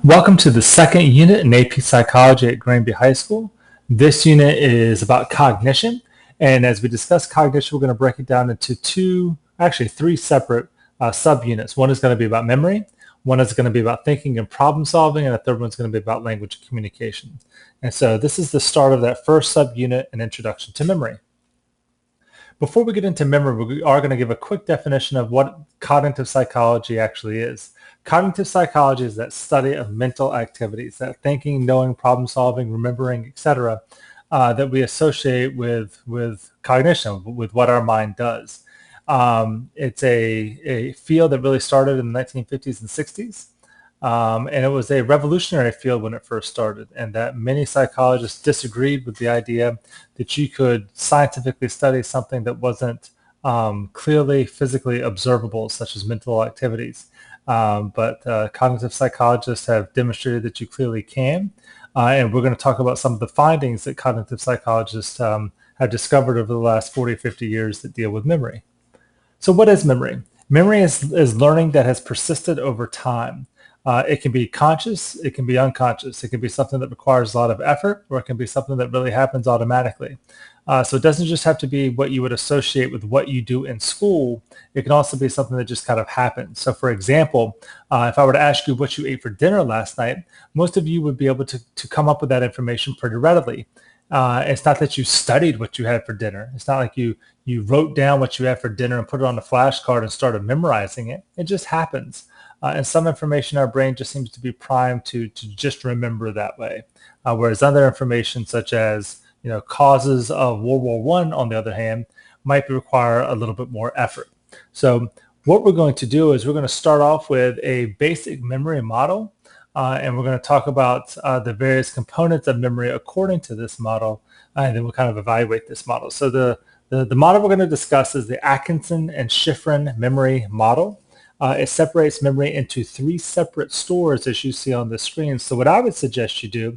Welcome to the second unit in AP Psychology at Granby High School. This unit is about cognition, and as we discuss cognition, we're going to break it down into three separate subunits. One is going to be about memory, one is going to be about thinking and problem solving, and the third one's going to be about language and communication. And so this is the start of that first subunit, an introduction to memory. Before we get into memory, we are going to give a quick definition of what cognitive psychology actually is. Cognitive psychology is that study of mental activities, that thinking, knowing, problem solving, remembering, etc., that we associate with cognition, with what our mind does. It's a field that really started in the 1950s and 60s. And it was a revolutionary field when it first started, and that many psychologists disagreed with the idea that you could scientifically study something that wasn't clearly physically observable, such as mental activities. But cognitive psychologists have demonstrated that you clearly can. And we're going to talk about some of the findings that cognitive psychologists have discovered over the last 40 or 50 years that deal with memory. So what is memory? Memory is learning that has persisted over time. It can be conscious, it can be unconscious, it can be something that requires a lot of effort, or it can be something that really happens automatically. So it doesn't just have to be what you would associate with what you do in school. It can also be something that just kind of happens. So for example, if I were to ask you what you ate for dinner last night, most of you would be able to come up with that information pretty readily. It's not that you studied what you had for dinner. It's not like you wrote down what you had for dinner and put it on a flashcard and started memorizing it. It just happens. And some information our brain just seems to be primed to just remember that way. Whereas other information such as causes of World War I, on the other hand, might require a little bit more effort. So what we're going to do is we're going to start off with a basic memory model, and we're going to talk about the various components of memory according to this model, and then we'll kind of evaluate this model. So the model we're going to discuss is the Atkinson and Schifrin memory model. It separates memory into three separate stores, as you see on the screen. So what I would suggest you do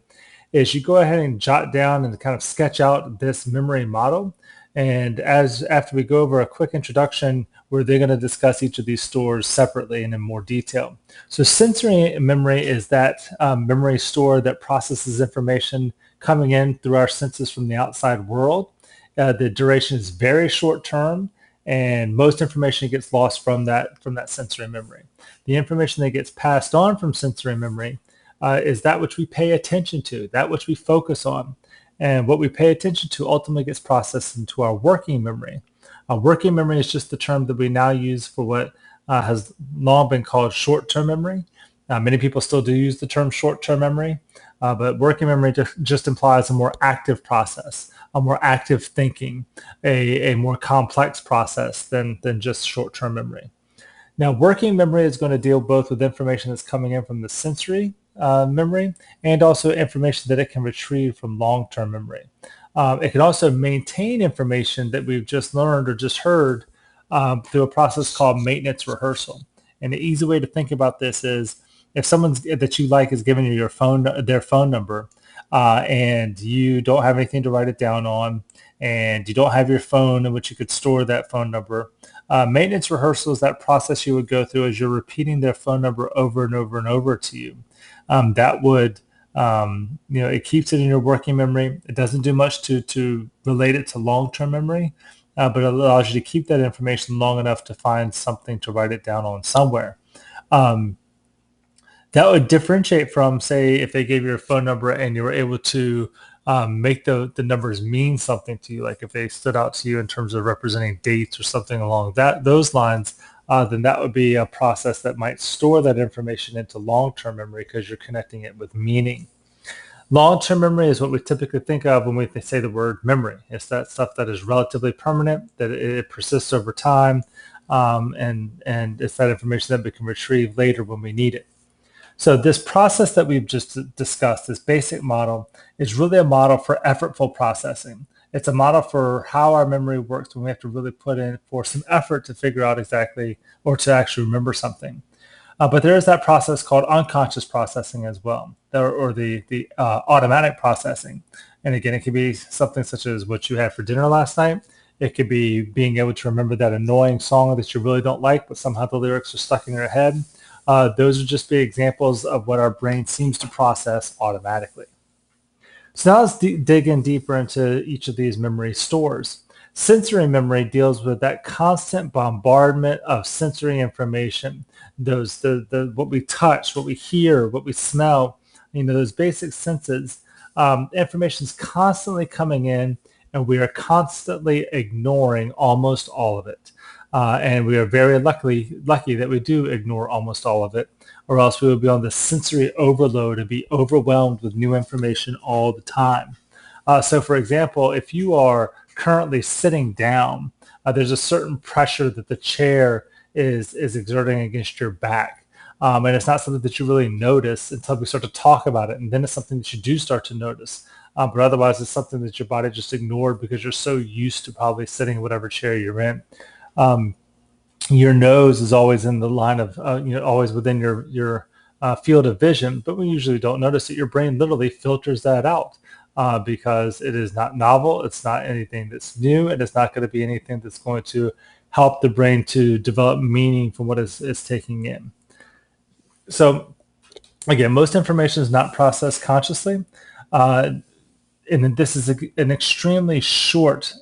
is you go ahead and jot down and kind of sketch out this memory model. And after we go over a quick introduction, we're then going to discuss each of these stores separately and in more detail. So sensory memory is that memory store that processes information coming in through our senses from the outside world. The duration is very short term, and most information gets lost from that sensory memory. The information that gets passed on from sensory memory is that which we pay attention to, that which we focus on. And what we pay attention to ultimately gets processed into our working memory. Working memory is just the term that we now use for what has long been called short-term memory. Many people still do use the term short-term memory, but working memory just implies a more active process, a more active thinking, a more complex process than just short-term memory. Now, working memory is going to deal both with information that's coming in from the sensory memory and also information that it can retrieve from long-term memory. It can also maintain information that we've just learned or just heard through a process called maintenance rehearsal. And the easy way to think about this is if someone that you like is giving you their phone number, and you don't have anything to write it down on, and you don't have your phone in which you could store that phone number, maintenance rehearsal is that process you would go through as you're repeating their phone number over and over and over to you. That would, it keeps it in your working memory. It doesn't do much to relate it to long-term memory, but it allows you to keep that information long enough to find something to write it down on somewhere. That would differentiate from, say, if they gave you a phone number and you were able to make the numbers mean something to you, like if they stood out to you in terms of representing dates or something along those lines, then that would be a process that might store that information into long-term memory because you're connecting it with meaning. Long-term memory is what we typically think of when we say the word memory. It's that stuff that is relatively permanent, that it persists over time, and it's that information that we can retrieve later when we need it. So this process that we've just discussed, this basic model, is really a model for effortful processing. It's a model for how our memory works when we have to really put in for some effort to figure out exactly or to actually remember something. But there is that process called unconscious processing as well, or the automatic processing. And again, it could be something such as what you had for dinner last night. It could be being able to remember that annoying song that you really don't like, but somehow the lyrics are stuck in your head. those would just be examples of what our brain seems to process automatically. So now let's dig in deeper into each of these memory stores. Sensory memory deals with that constant bombardment of sensory information. The what we touch, what we hear, what we smell, those basic senses. Information is constantly coming in, and we are constantly ignoring almost all of it. And we are very lucky that we do ignore almost all of it, or else we would be on the sensory overload and be overwhelmed with new information all the time. So for example, if you are currently sitting down, there's a certain pressure that the chair is exerting against your back. And it's not something that you really notice until we start to talk about it. And then it's something that you do start to notice. But otherwise, it's something that your body just ignored because you're so used to probably sitting in whatever chair you're in. Your nose is always in the line of, always within your field of vision, but we usually don't notice that your brain literally filters that out because it is not novel, it's not anything that's new, and it's not going to be anything that's going to help the brain to develop meaning from what it's taking in. So again, most information is not processed consciously. And then this is an extremely short,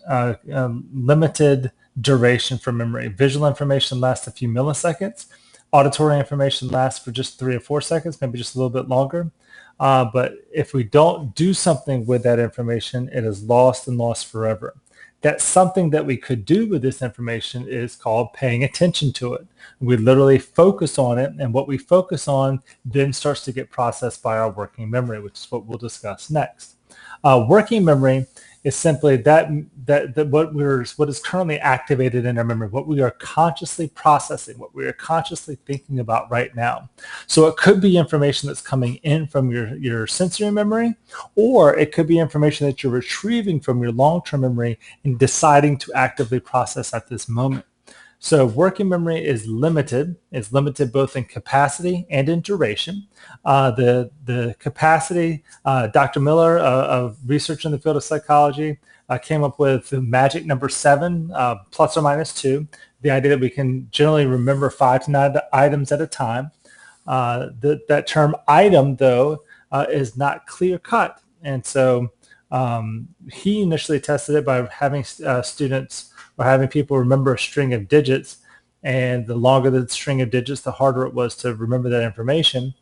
limited duration for memory. Visual information lasts a few milliseconds. Auditory information lasts for just 3 or 4 seconds, maybe just a little bit longer. But if we don't do something with that information, it is lost and lost forever. That something that we could do with this information is called paying attention to it. We literally focus on it, and what we focus on then starts to get processed by our working memory, which is what we'll discuss next. Working memory is simply that what is currently activated in our memory, what we are consciously processing, what we are consciously thinking about right now. So it could be information that's coming in from your sensory memory, or it could be information that you're retrieving from your long-term memory and deciding to actively process at this moment. So working memory is limited. It's limited both in capacity and in duration. The capacity, Dr. Miller of research in the field of psychology came up with the magic number 7, plus or minus 2, the idea that we can generally remember 5 to 9 items at a time. That term item, though, is not clear cut. And so he initially tested it by having students or having people remember a string of digits, and the longer the string of digits, the harder it was to remember that information.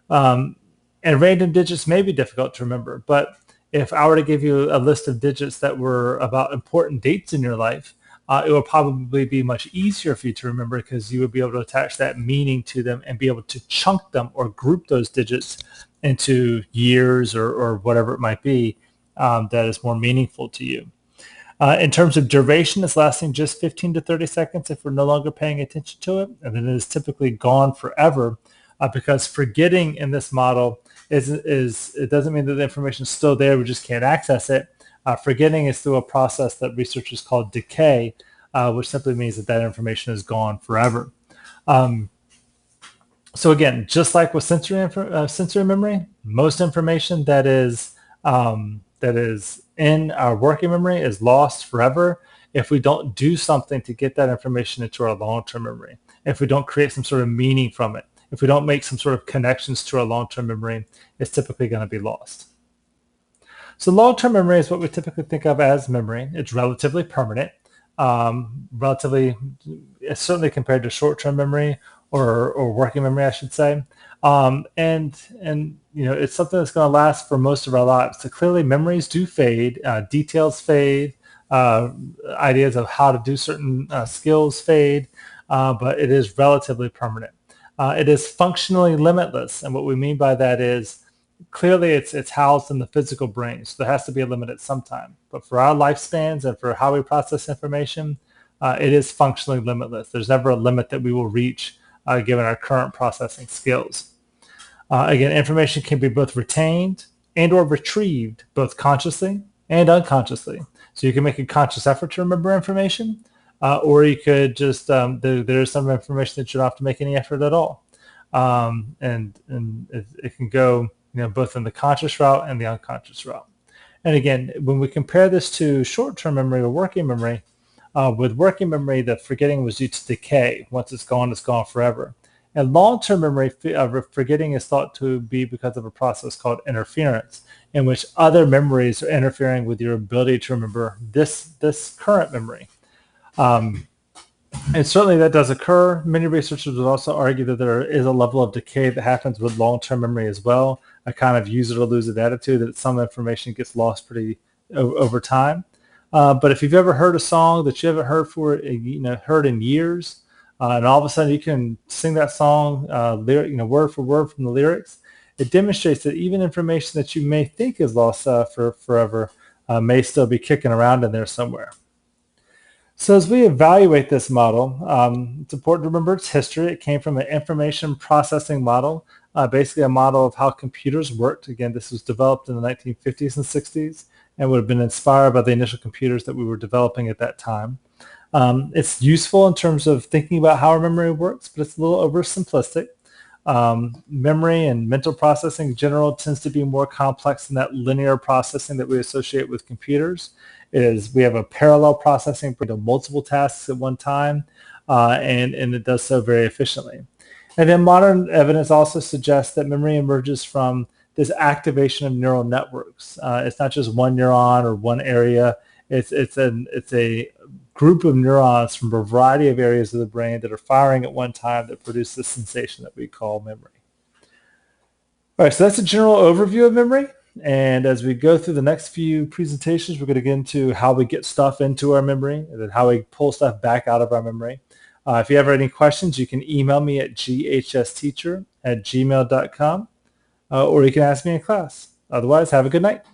And random digits may be difficult to remember, but if I were to give you a list of digits that were about important dates in your life, it would probably be much easier for you to remember because you would be able to attach that meaning to them and be able to chunk them or group those digits into years or whatever it might be that is more meaningful to you. In terms of duration, it's lasting just 15 to 30 seconds if we're no longer paying attention to it, and then it is typically gone forever because forgetting in this model is it doesn't mean that the information is still there, we just can't access it. Forgetting is through a process that researchers call decay, which simply means that information is gone forever. So again, just like with sensory memory, most information that is in our working memory is lost forever if we don't do something to get that information into our long-term memory, if we don't create some sort of meaning from it, if we don't make some sort of connections to our long-term memory, it's typically going to be lost. So long-term memory is what we typically think of as memory. It's relatively permanent, certainly compared to short-term memory or working memory, I should say. And it's something that's going to last for most of our lives. So clearly memories do fade, details fade, ideas of how to do certain skills fade, but it is relatively permanent. It is functionally limitless, and what we mean by that is clearly it's housed in the physical brain, so there has to be a limit at some time. But for our lifespans and for how we process information, it is functionally limitless. There's never a limit that we will reach given our current processing skills. Again, information can be both retained and or retrieved both consciously and unconsciously. So you can make a conscious effort to remember information, or you could just, there's some information that you don't have to make any effort at all. And it can go both in the conscious route and the unconscious route. And again, when we compare this to short-term memory or working memory, with working memory, the forgetting was due to decay. Once it's gone forever. And long-term memory forgetting is thought to be because of a process called interference, in which other memories are interfering with your ability to remember this current memory. Um, and certainly that does occur. Many researchers would also argue that there is a level of decay that happens with long-term memory as well, a kind of use it or lose it attitude that some information gets lost pretty over time. But if you've ever heard a song that you haven't heard heard in years, and all of a sudden you can sing that song, word for word from the lyrics, it demonstrates that even information that you may think is lost for forever may still be kicking around in there somewhere. So as we evaluate this model, it's important to remember its history. It came from an information processing model, basically a model of how computers worked. Again, this was developed in the 1950s and 60s and would have been inspired by the initial computers that we were developing at that time. It's useful in terms of thinking about how our memory works, but it's a little oversimplistic. Memory and mental processing in general tends to be more complex than that linear processing that we associate with computers. We have a parallel processing for multiple tasks at one time, and it does so very efficiently. And then modern evidence also suggests that memory emerges from this activation of neural networks. It's not just one neuron or one area. It's a group of neurons from a variety of areas of the brain that are firing at one time that produce this sensation that we call memory. All right, so that's a general overview of memory. And as we go through the next few presentations, we're going to get into how we get stuff into our memory and then how we pull stuff back out of our memory. If you have any questions, you can email me at ghsteacher@gmail.com, or you can ask me in class. Otherwise, have a good night.